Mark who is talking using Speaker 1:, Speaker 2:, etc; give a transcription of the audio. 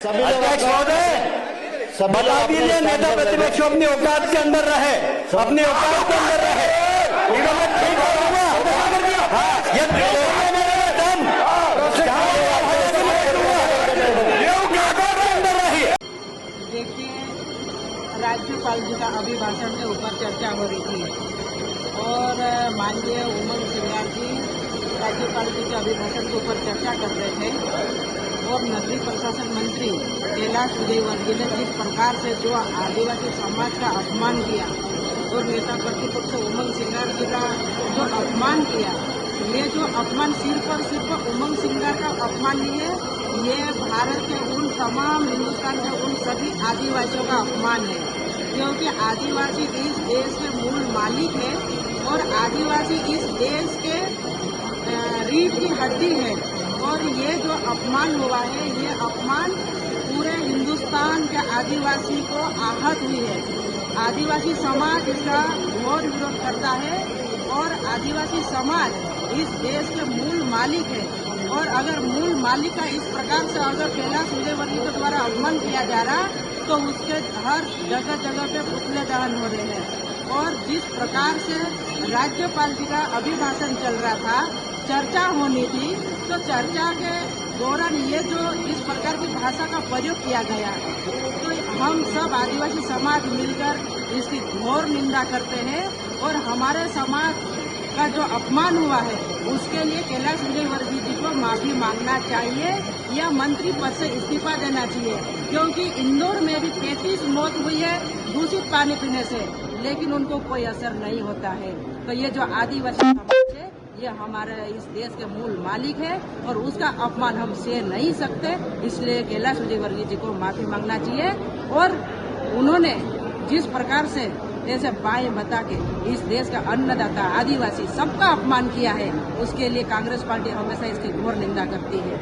Speaker 1: अध्यक्ष महोदय, बता दीजिए नेता प्रतिपक्ष अपनी औकात के अंदर रहे, अपनी औकात के अंदर रहे।
Speaker 2: देखिए, राज्यपाल जी का अभिभाषण के ऊपर चर्चा हो रही थी और माननीय उमंग सिंगार जी राज्यपाल जी के अभिभाषण के ऊपर चर्चा कर रहे थे और नगरीय प्रशासन मंत्री कैलाश विजयवर्गीय ने जिस प्रकार से जो आदिवासी समाज का अपमान किया और नेता प्रतिपक्ष उमंग सिंगार जी का जो अपमान किया, ये जो अपमान सिर्फ और सिर्फ उमंग सिंगार का अपमान नहीं है, ये भारत के उन तमाम हिंदुस्तान के उन सभी आदिवासियों का अपमान है, क्योंकि आदिवासी इस देश के मूल मालिक है और आदिवासी इस देश के रीढ़ की हड्डी है। और ये जो अपमान हुआ है, ये अपमान पूरे हिंदुस्तान के आदिवासी को आहत हुई है। आदिवासी समाज इसका घोर विरोध करता है और आदिवासी समाज इस देश के मूल मालिक है और अगर मूल मालिक का इस प्रकार से अगर कैलाश विजयवर्गीय के द्वारा अपमान किया जा रहा तो उसके हर जगह जगह पे पुतले दहन हो रहे हैं। और जिस प्रकार से राज्यपाल जी का अभिभाषण चल रहा था, चर्चा होनी थी, तो चर्चा के दौरान ये जो इस प्रकार की भाषा का प्रयोग किया गया, तो हम सब आदिवासी समाज मिलकर इसकी घोर निंदा करते हैं और हमारे समाज का जो अपमान हुआ है उसके लिए कैलाश विजयवर्गीय जी को माफी मांगना चाहिए या मंत्री पद से इस्तीफा देना चाहिए, क्योंकि इंदौर में भी 33 मौत हुई है दूषित पानी पीने से, लेकिन उनको कोई असर नहीं होता है। तो ये जो आदिवासी समाज है, ये हमारे इस देश के मूल मालिक है और उसका अपमान हम सह नहीं सकते, इसलिए कैलाश विजयवर्गीय जी को माफी मांगना चाहिए। और उन्होंने जिस प्रकार से ऐसे बाएं बता के इस देश का अन्नदाता आदिवासी सबका अपमान किया है, उसके लिए कांग्रेस पार्टी हमेशा इसकी घोर निंदा करती है।